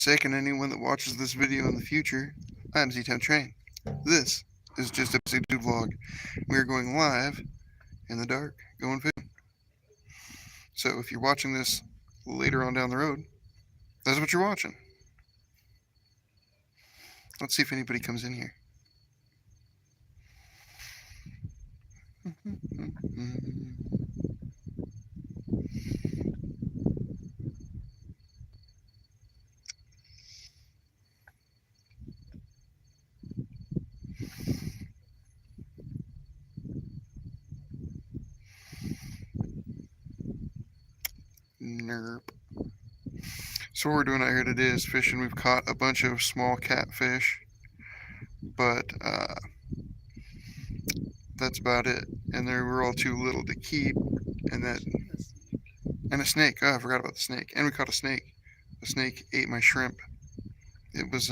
sake and anyone that watches this video in the future, I'm Z-Town Train. This is just a basic dude vlog. We are going live in the dark, going fishing. So if you're watching this later on down the road, that's what you're watching. Let's see if anybody comes in here. Nerp. So what we're doing out here today is fishing. We've caught a bunch of small catfish, but that's about it. And they were all too little to keep. And a snake. Oh, I forgot about the snake. And we caught a snake. The snake ate my shrimp. It was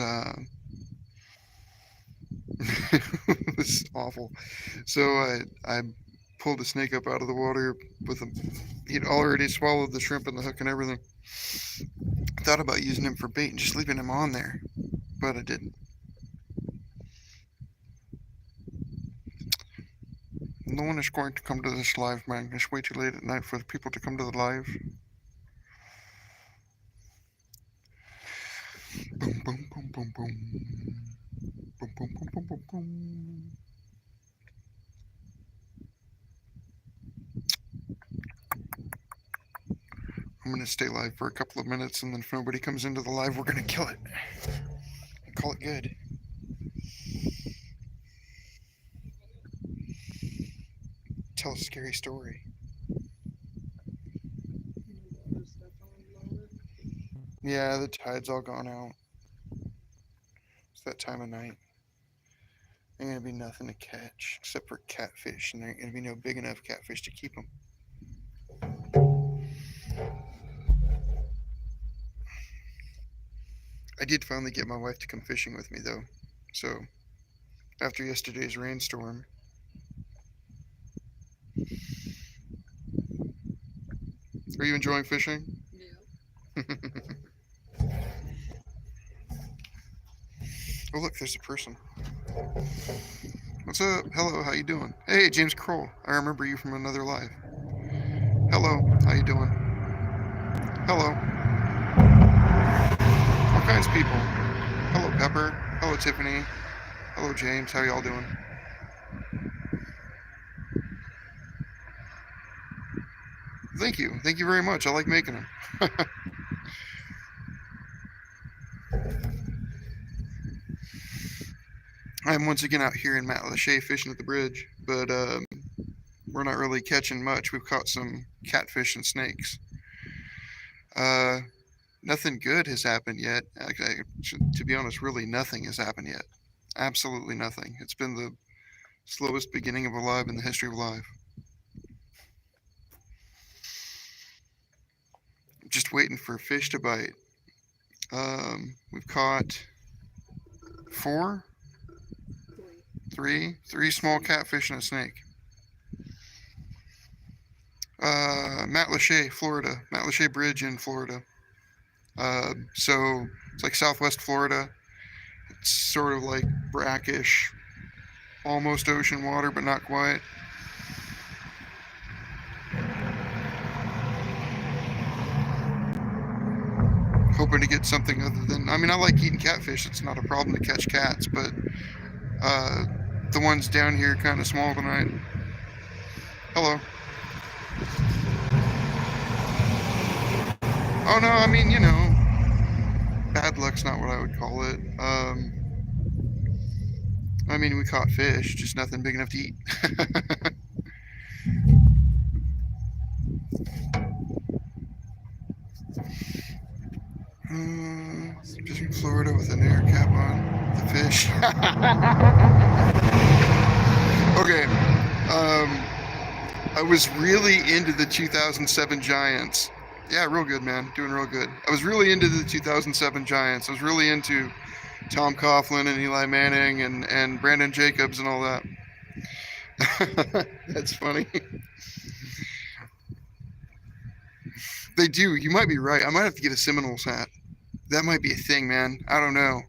it was awful. So I pulled the snake up out of the water with him. He'd already swallowed the shrimp and the hook and everything. I thought about using him for bait and just leaving him on there, but I didn't. No one is going to come to this live, man. It's way too late at night for the people to come to the live. Boom, boom, boom, boom, boom. Boom, boom, boom, boom, boom, boom. I'm going to stay live for a couple of minutes, and then if nobody comes into the live, we're going to kill it. Call it good. Tell a scary story. Yeah, the tide's all gone out. It's that time of night. Ain't gonna be nothing to catch except for catfish, and there ain't gonna be no big enough catfish to keep them. I did finally get my wife to come fishing with me, though. So, after yesterday's rainstorm, are you enjoying fishing? Yeah. Oh, look, there's a person. What's up? Hello, how you doing? Hey, James Kroll. I remember you from another live. Hello, how you doing? Hello. All kinds of people. Hello, Pepper. Hello, Tiffany. Hello, James. How y'all doing? Thank you. Thank you very much. I like making them. I'm once again out here in Matt Lachey fishing at the bridge, but we're not really catching much. We've caught some catfish and snakes. Nothing good has happened yet. To be honest, really nothing has happened yet. Absolutely nothing. It's been the slowest beginning of a live in the history of live. Just waiting for a fish to bite. We've caught three small catfish and a snake. Matt Lachey, Florida. Matt Lachey Bridge in Florida. So it's like Southwest Florida. It's sort of like brackish, almost ocean water, but not quite. Hoping to get something other than, I mean, I like eating catfish. It's not a problem to catch cats, but the ones down here kind of small tonight. Hello. Oh no, I mean, you know, bad luck's not what I would call it. I mean, we caught fish, just nothing big enough to eat. Just in Florida with an air cap on the fish. Okay. I was really into the 2007 Giants. Yeah, real good, man. Doing real good. I was really into the 2007 Giants. I was really into Tom Coughlin and Eli Manning and Brandon Jacobs and all that. That's funny. They do. You might be right. I might have to get a Seminoles hat. That might be a thing, man. I don't know.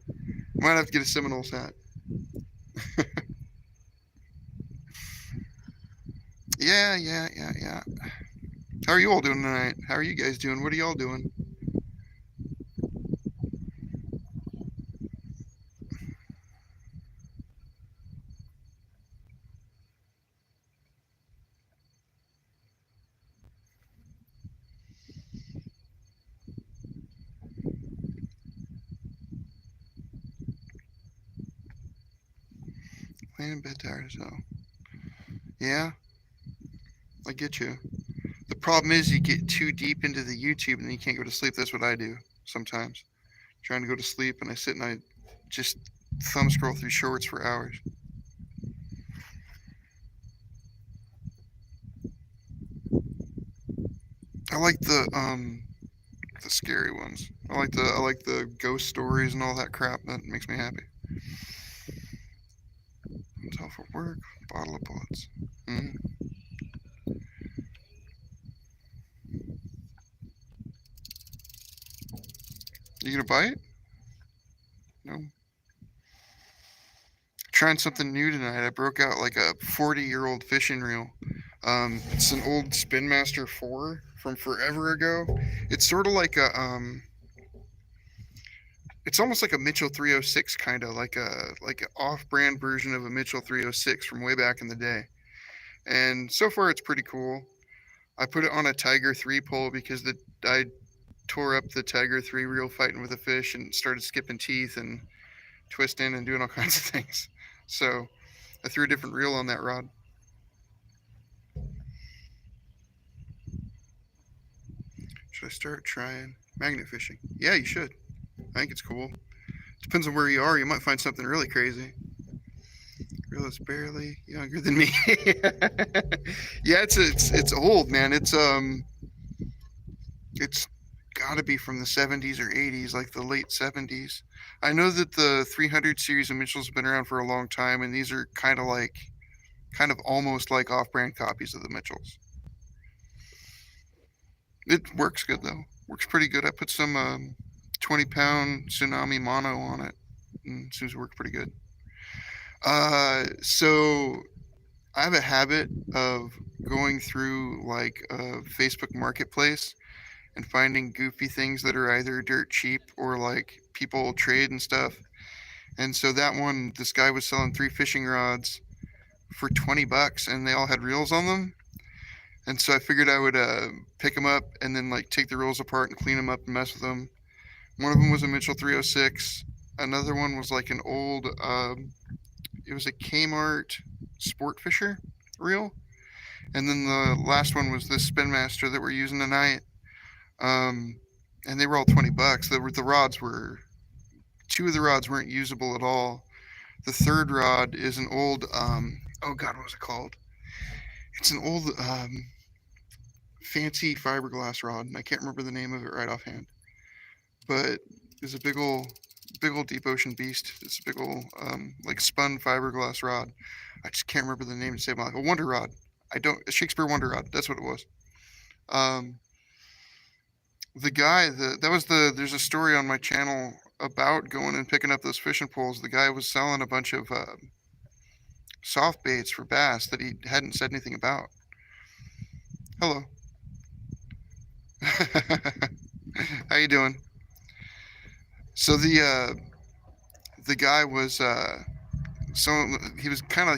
Might have to get a Seminoles hat. Yeah. How are you all doing tonight? How are you guys doing? What are y'all doing? Laying in bed tired as hell. Yeah, I get you. The problem is you get too deep into the YouTube and then you can't go to sleep. That's what I do sometimes. Trying to go to sleep and I sit and I just thumb scroll through shorts for hours. I like the scary ones. I like the ghost stories and all that crap. That makes me happy. Until for work, bottle of bullets. Mm. You gonna buy it? No. Trying something new tonight. I broke out like a 40-year-old fishing reel. It's an old Spin Master 4 from forever ago. It's sort of like a it's almost like a Mitchell 306 kind of like an off-brand version of a Mitchell 306 from way back in the day. And so far it's pretty cool. I put it on a Tiger 3 pole because I tore up the Tiger 3 reel fighting with a fish and started skipping teeth and twisting and doing all kinds of things. So I threw a different reel on that rod. Should I start trying magnet fishing? Yeah, you should. I think it's cool. Depends on where you are. You might find something really crazy. Reel is barely younger than me. Yeah, it's old, man. It's got to be from the 70s or 80s, like the late 70s. I know that the 300 series of Mitchells have been around for a long time, and these are kind of almost like off-brand copies of the Mitchells. It works good though. Works pretty good. I put some 20-pound tsunami mono on it, and it seems to work pretty good. So I have a habit of going through like a Facebook Marketplace and finding goofy things that are either dirt cheap or like people trade and stuff. And so that one, this guy was selling 3 fishing rods for $20, and they all had reels on them. And so I figured I would pick them up and then like take the reels apart and clean them up and mess with them. One of them was a Mitchell 306. Another one was like an old, it was a Kmart Sport Fisher reel. And then the last one was this Spin Master that we're using tonight. And they were all $20. The rods were, 2 of the rods weren't usable at all. The third rod is an old, oh God, what was it called? It's an old fancy fiberglass rod, and I can't remember the name of it right offhand. But it's a big old deep ocean beast. It's a big old like spun fiberglass rod. I just can't remember the name to save my life. A Wonder Rod. A Shakespeare Wonder Rod. That's what it was. Um, the guy there's a story on my channel about going and picking up those fishing poles. The guy was selling a bunch of soft baits for bass that he hadn't said anything about. Hello. How you doing? So the guy was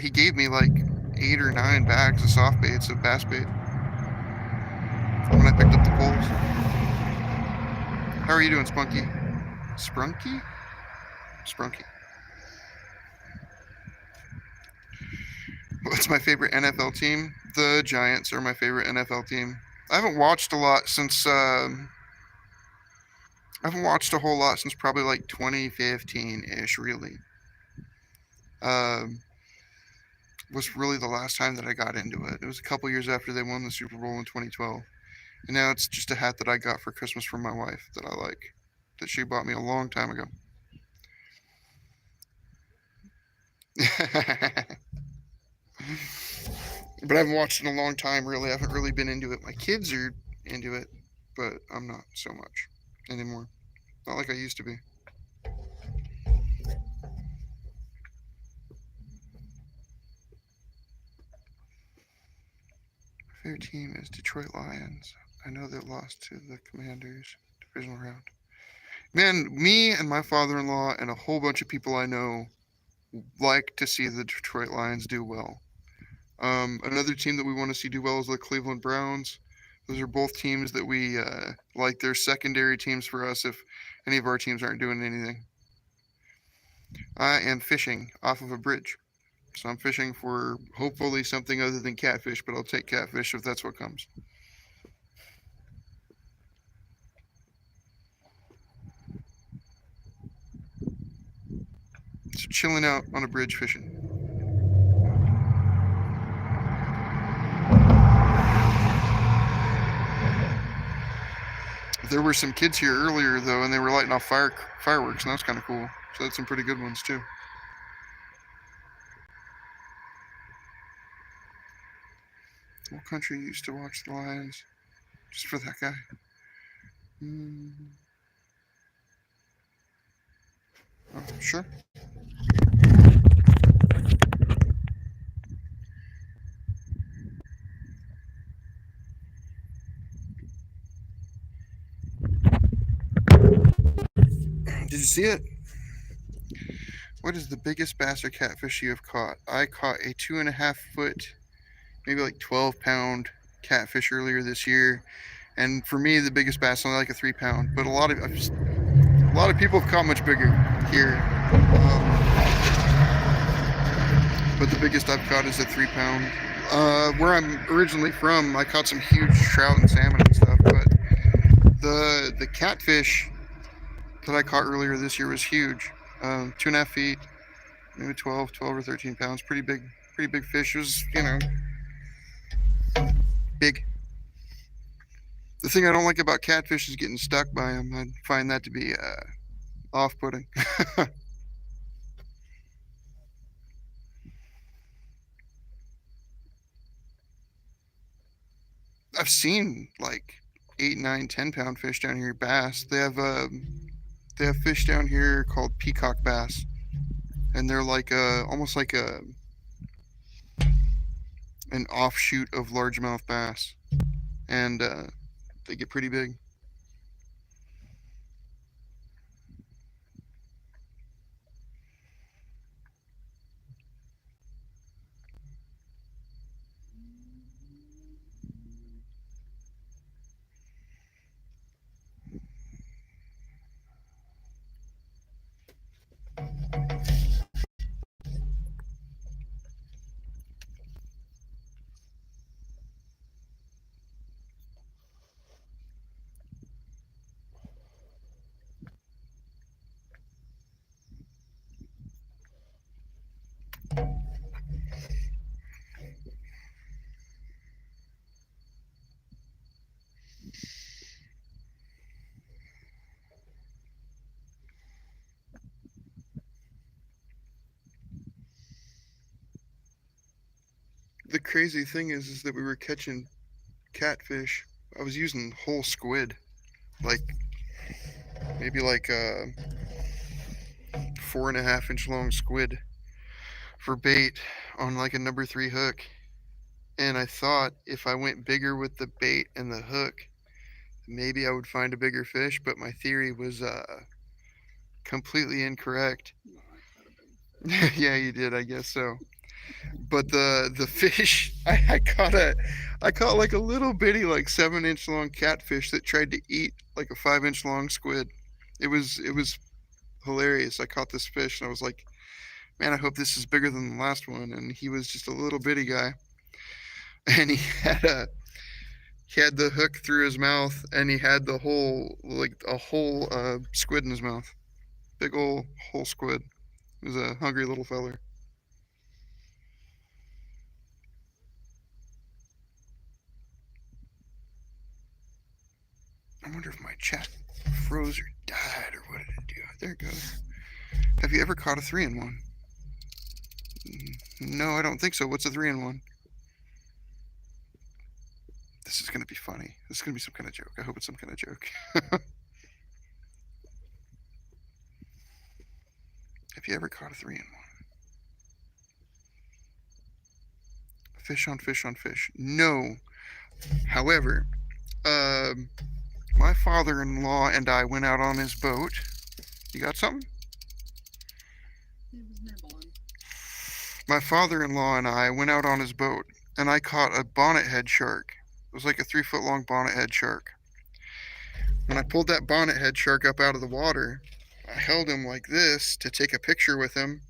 he gave me like 8 or 9 bags of soft baits of bass bait when I picked up the poles. How are you doing, Spunky? Sprunky? Sprunky. What's my favorite NFL team? The Giants are my favorite NFL team. I haven't watched a lot since I haven't watched a whole lot since probably like 2015-ish, really. Was really the last time that I got into it. It was a couple years after they won the Super Bowl in 2012. And now it's just a hat that I got for Christmas from my wife that I like, that she bought me a long time ago. But I haven't watched it in a long time, really. I haven't really been into it. My kids are into it, but I'm not so much anymore. Not like I used to be. My favorite team is Detroit Lions. I know they lost to the Commanders divisional round. Man, me and my father-in-law and a whole bunch of people I know like to see the Detroit Lions do well. Another team that we want to see do well is the Cleveland Browns. Those are both teams that we like. They're secondary teams for us if any of our teams aren't doing anything. I am fishing off of a bridge. So I'm fishing for hopefully something other than catfish, but I'll take catfish if that's what comes. So chilling out on a bridge fishing. There were some kids here earlier though, and they were lighting off fireworks, and that was kind of cool. So that's some pretty good ones too. What country used to watch the Lions? Just for that guy. Oh, sure. Did you see it? What is the biggest bass or catfish you have caught? I caught a 2.5 foot, maybe like 12 pound catfish earlier this year, and for me the biggest bass only like a 3 pound. But a lot of people have caught much bigger here. But the biggest I've caught is a 3 pound. Where I'm originally from, I caught some huge trout and salmon and stuff, but the catfish that I caught earlier this year was huge. 2.5 feet, maybe 12 or 13 pounds. Pretty big fish. It was, big. The thing I don't like about catfish is getting stuck by them. I find that to be off-putting. I've seen like 8, 9, 10 pound fish down here, bass. They have fish down here called peacock bass, and they're like almost like an offshoot of largemouth bass, and they get pretty big. The crazy thing is that we were catching catfish. I was using whole squid, like maybe like a 4.5 inch long squid for bait on like a number 3 hook. And I thought if I went bigger with the bait and the hook, maybe I would find a bigger fish. But my theory was completely incorrect. Yeah, you did, I guess so. But the fish, I caught like a little bitty like 7 inch long catfish that tried to eat like a 5 inch long squid. It was hilarious. I caught this fish and I was like, man, I hope this is bigger than the last one. And he was just a little bitty guy, and he had the hook through his mouth, and he had the whole like a whole squid in his mouth, big old whole squid. He was a hungry little feller. I wonder if my chat froze or died or what did it do? There it goes. Have you ever caught a 3-in-1? No, I don't think so. What's a 3-in-1? This is gonna be funny. This is gonna be some kind of joke. I hope it's some kind of joke. Have you ever caught a 3-in-1? Fish on fish on fish. No. However, my father-in-law and I went out on his boat. You got something? It was nibbling. My father-in-law and I went out on his boat, and I caught a bonnethead shark. It was like a 3-foot long bonnethead shark. When I pulled that bonnethead shark up out of the water, I held him like this to take a picture with him.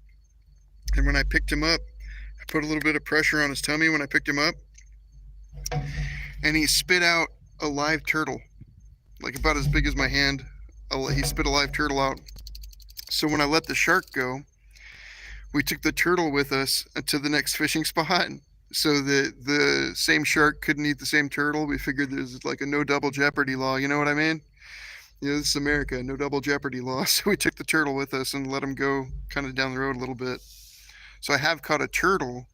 And when I picked him up, I put a little bit of pressure on his tummy when I picked him up, and he spit out a live turtle, like about as big as my hand. He spit a live turtle out. So when I let the shark go, we took the turtle with us to the next fishing spot. So that the same shark couldn't eat the same turtle. We figured there's like a no double jeopardy law. You know what I mean? This is America, no double jeopardy law. So we took the turtle with us and let him go kind of down the road a little bit. So I have caught a turtle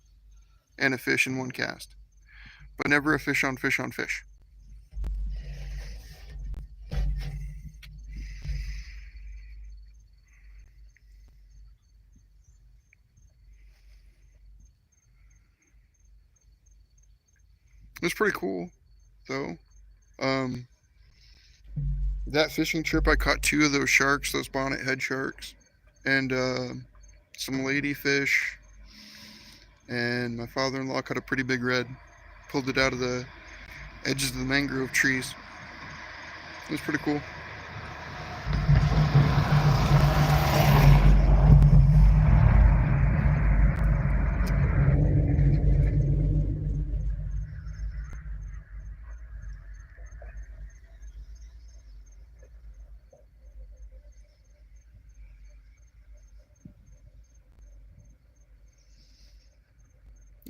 and a fish in one cast, but never a fish on fish on fish. It was pretty cool, though. Um, that fishing trip, I caught 2 of those sharks, those bonnethead sharks, and some ladyfish. And my father-in-law caught a pretty big red, pulled it out of the edges of the mangrove trees. It was pretty cool.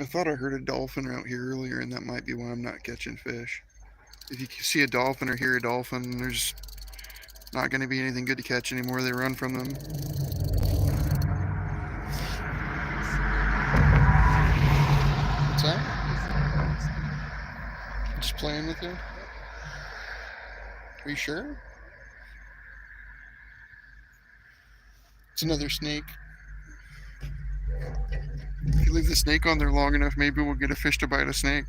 I thought I heard a dolphin out here earlier, and that might be why I'm not catching fish. If you see a dolphin or hear a dolphin, there's not going to be anything good to catch anymore. They run from them. What's that? Just playing with you? Are you sure? It's another snake. If you leave the snake on there long enough, maybe we'll get a fish to bite a snake.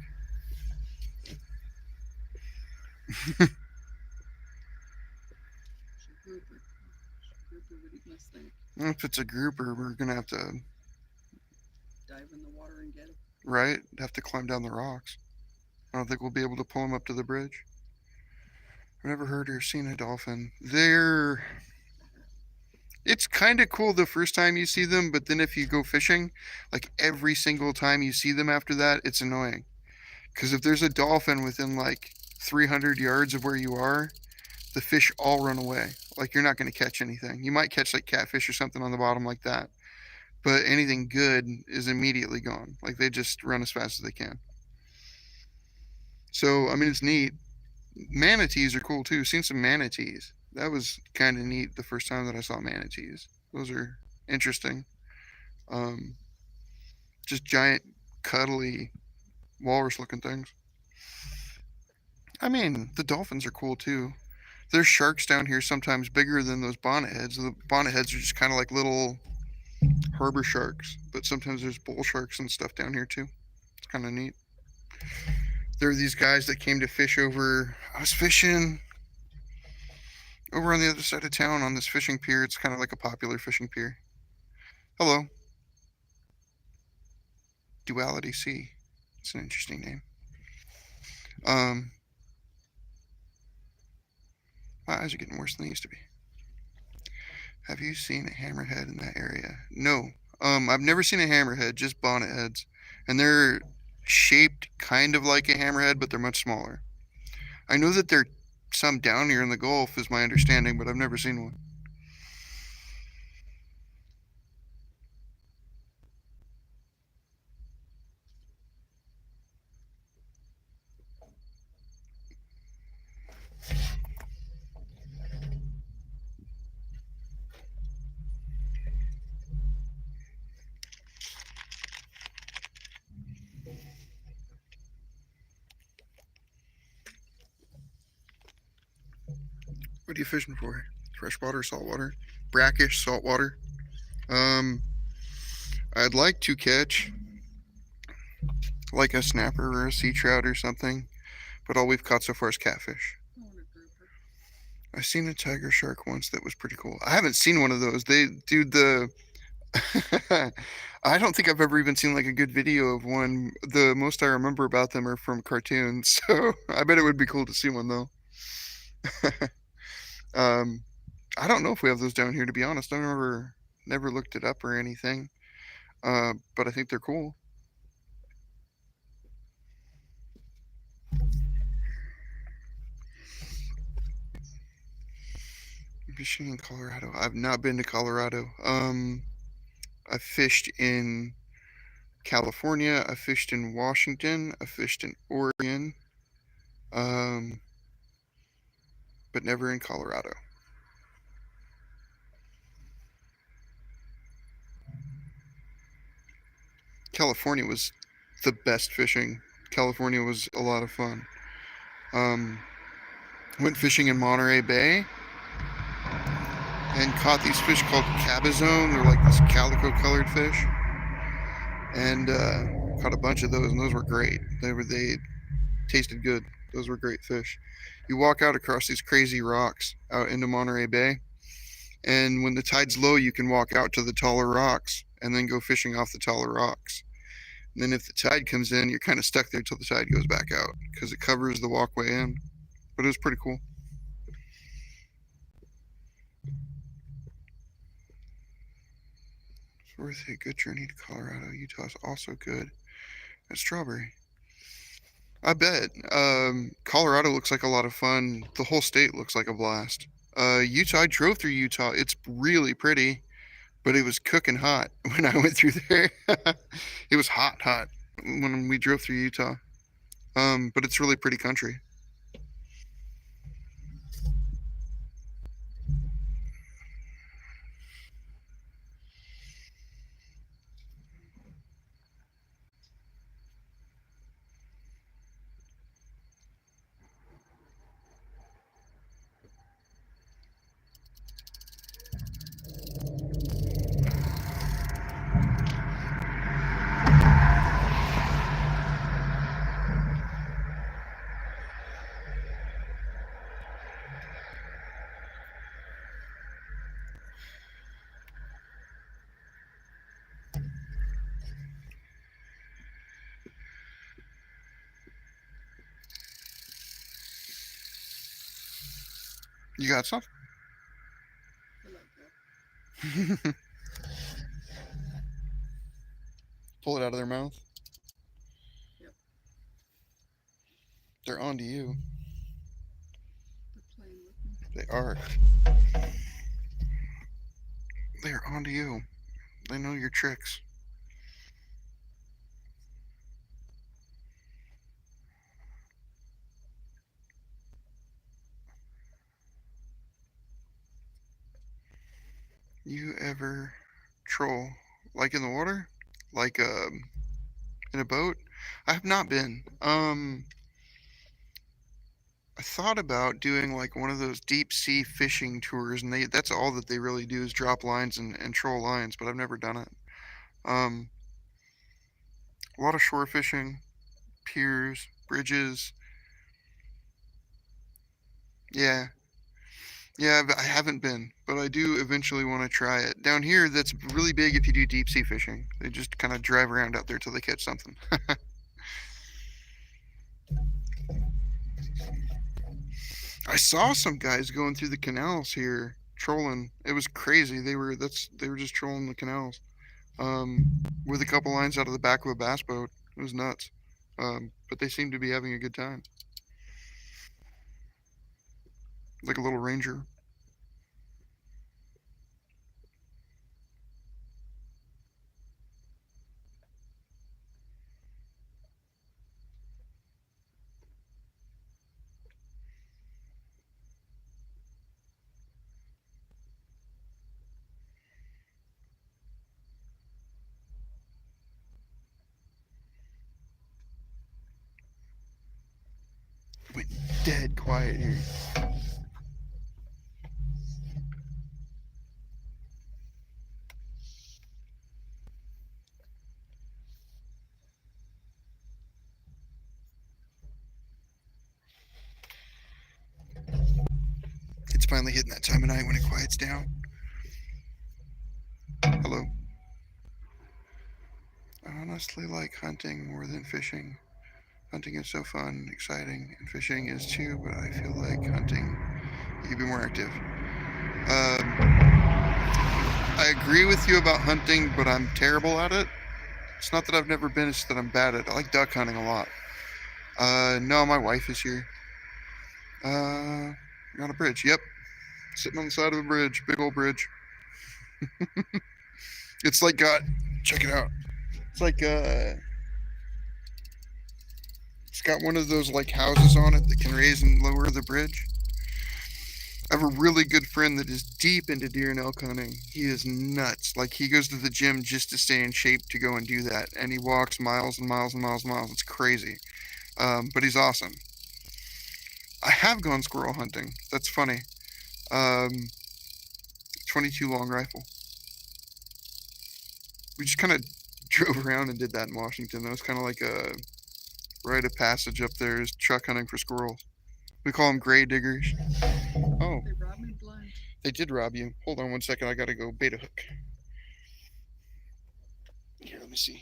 If it's a grouper, we're gonna have to dive in the water and get him. Right? Have to climb down the rocks. I don't think we'll be able to pull him up to the bridge. I've never heard or seen a dolphin. It's kind of cool the first time you see them, but then if you go fishing, like every single time you see them after that, it's annoying. Because if there's a dolphin within like 300 yards of where you are, the fish all run away. Like you're not going to catch anything. You might catch like catfish or something on the bottom like that, but anything good is immediately gone. Like they just run as fast as they can. So I mean, it's neat. Manatees are cool too. Seen some manatees. That was kind of neat the first time that I saw manatees. Those are interesting. Um, just giant, cuddly, walrus-looking things. I mean, the dolphins are cool too. There's sharks down here sometimes bigger than those bonnetheads. The bonnetheads are just kind of like little harbor sharks, but sometimes there's bull sharks and stuff down here too. It's kind of neat. There are these guys that came to fish over. I was fishing over on the other side of town on this fishing pier. It's kind of like a popular fishing pier. Hello. Duality Sea. It's an interesting name. My eyes are getting worse than they used to be. Have you seen a hammerhead in that area? No. I've never seen a hammerhead, just bonnetheads. And they're shaped kind of like a hammerhead, but they're much smaller. I know that there are some down here in the Gulf, is my understanding, but I've never seen one. What are you fishing for? Freshwater, saltwater? Brackish, saltwater? Um, I'd like to catch like a snapper or a sea trout or something, but all we've caught so far is catfish. I want a grouper. I seen a tiger shark once that was pretty cool. I haven't seen one of those. They do the. I don't think I've ever even seen like a good video of one. The most I remember about them are from cartoons, so I bet it would be cool to see one though. um, I don't know if we have those down here, to be honest. I've never looked it up or anything. But I think they're cool. Fishing in Colorado. I've not been to Colorado. I fished in California. I fished in Washington. I fished in Oregon. Um, but never in Colorado. California was the best fishing. California was a lot of fun. Went fishing in Monterey Bay and caught these fish called cabezone. They're like this calico colored fish. And caught a bunch of those, and those were great. They tasted good. Those were great fish. You walk out across these crazy rocks out into Monterey Bay, and when the tide's low, you can walk out to the taller rocks and then go fishing off the taller rocks. And then if the tide comes in, you're kind of stuck there till the tide goes back out because it covers the walkway in. But it was pretty cool. It's worth a good journey to Colorado. Utah's also good at strawberry. I bet. Colorado looks like a lot of fun. The whole state looks like a blast. Utah, I drove through Utah. It's really pretty, but it was cooking hot when I went through there. It was hot when we drove through Utah. But it's really pretty country. You got some? I like that. Pull it out of their mouth. Yep. They're onto you. They're playing with me. They are. They're onto you. They know your tricks. You ever troll like in the water? Like in a boat? I have not been. I thought about doing like one of those deep sea fishing tours, and that's all that they really do is drop lines and troll lines, but I've never done it. Um, a lot of shore fishing, piers, bridges. Yeah, yeah, I haven't been, but I do eventually want to try it. Down here, that's really big if you do deep sea fishing. They just kind of drive around out there till they catch something. I saw some guys going through the canals here trolling. It was crazy. They were just trolling the canals. With a couple lines out of the back of a bass boat. It was nuts. But they seemed to be having a good time. Like a little ranger. Went dead quiet here. finally hitting that time of night when it quiets down. Hello. I honestly like hunting more than fishing. Hunting is so fun, exciting, and fishing is too, but I feel like hunting, you can be more active. I agree with you about hunting, but I'm terrible at it. It's not that I've never been, it's that I'm bad at it. I like duck hunting a lot. No, my wife is here. You're on a bridge. Yep. Sitting on the side of a bridge. Big old bridge. It's like check it out. It's like, it's got one of those like houses on it that can raise and lower the bridge. I have a really good friend that is deep into deer and elk hunting. He is nuts. Like he goes to the gym just to stay in shape to go and do that. And he walks miles and miles and miles and miles. It's crazy. But he's awesome. I have gone squirrel hunting. That's funny. 22 long rifle. We just kind of drove around and did that in Washington. That was kind of like a rite of passage up there is truck hunting for squirrels. We call them gray diggers. Oh, They robbed me blind. they did rob you. Hold on one second. I gotta go bait a hook. Here, let me see.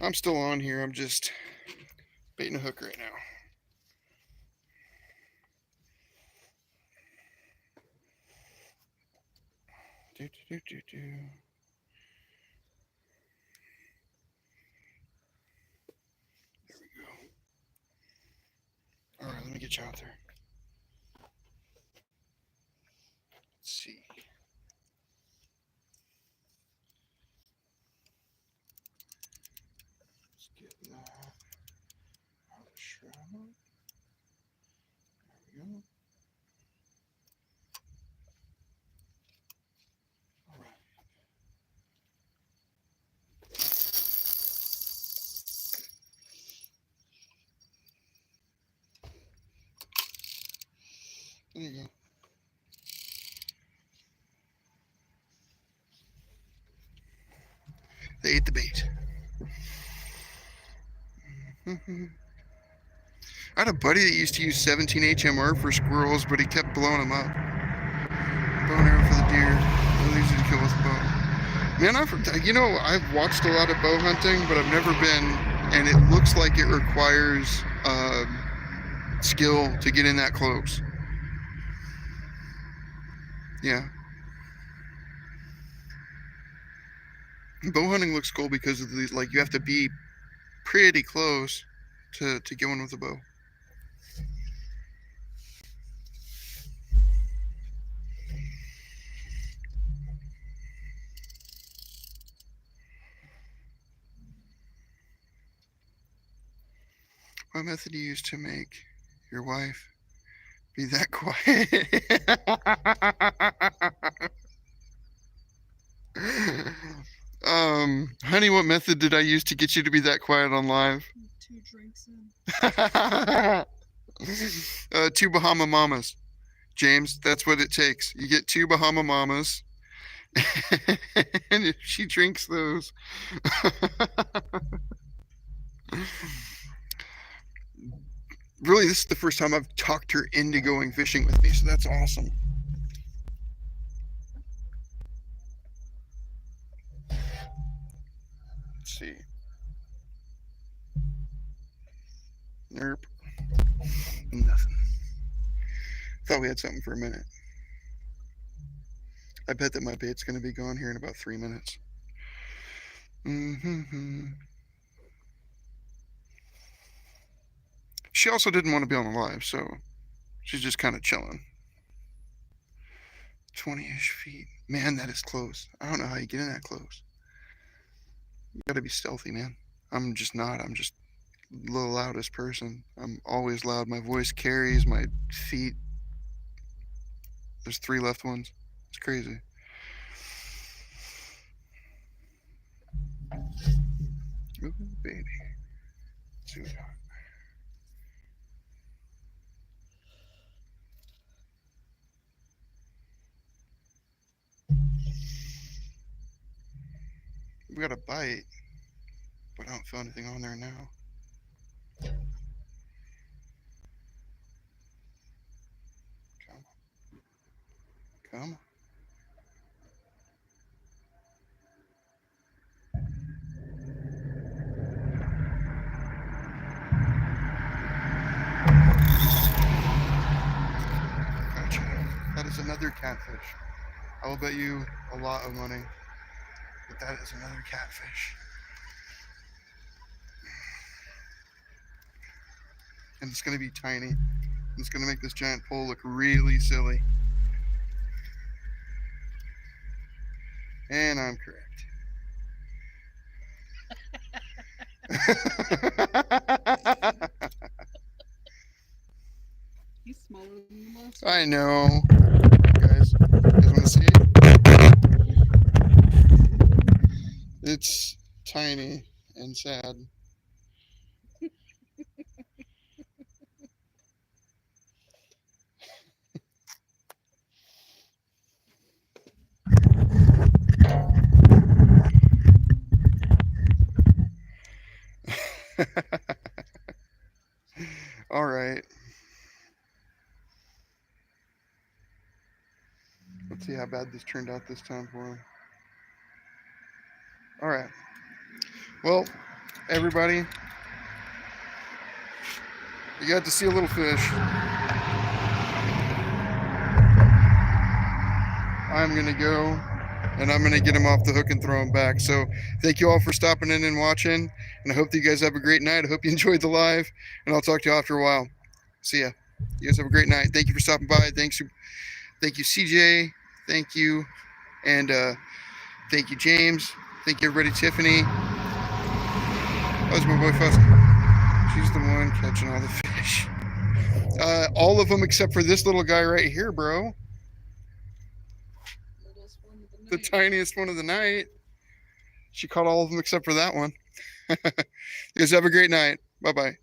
I'm still on here. I'm just baiting a hook right now. Do, do, do, do, do. There we go. All right, let me get you out there. Let's see. Let's get that out of the shroud. There we go. All right. There you go. They ate the bait. I had a buddy that used to use 17 HMR for squirrels, but he kept blowing them up. Bow and arrow for the deer. Really easy to kill with a bow. Man, I've watched a lot of bow hunting, but I've never been, and it looks like it requires skill to get in that close. Yeah. Bow hunting looks cool because of these, like you have to be pretty close to get one with a bow. What method do you use to make your wife be that quiet? Honey, what method did I use to get you to be that quiet on live? 2 drinks in. 2 Bahama Mamas. James, that's what it takes. You get 2 Bahama Mamas, and if she drinks those. Really, this is the first time I've talked her into going fishing with me, so that's awesome. Let's see. Nope. Nothing. Thought we had something for a minute. I bet that my bait's going to be gone here in about 3 minutes. She also didn't want to be on the live, so she's just kind of chilling. 20-ish feet. Man, that is close. I don't know how you get in that close. You gotta be stealthy, man. I'm just not. I'm just the loudest person. I'm always loud. My voice carries. My feet. There's 3 left ones. It's crazy. Ooh, baby. Sweetheart. We got a bite, but I don't feel anything on there now. Come on. Come on. Gotcha. That is another catfish. I will bet you a lot of money that that is another catfish. And it's going to be tiny. It's going to make this giant pole look really silly. And I'm correct. He's smaller than the last I know. You guys want to see? It's tiny and sad. All right. Let's see how bad this turned out this time for him. All right. Well, everybody, you got to see a little fish. I'm going to go and I'm going to get him off the hook and throw him back. So thank you all for stopping in and watching. And I hope that you guys have a great night. I hope you enjoyed the live. And I'll talk to you after a while. See ya. You guys have a great night. Thank you for stopping by. Thank you, CJ. Thank you. And thank you, James. Thank you, everybody. Tiffany. That was my boy Fussy. She's the one catching all the fish. All of them except for this little guy right here, bro. littlest one of The night. tiniest one of the night. She caught all of them except for that one. You guys have a great night. Bye-bye.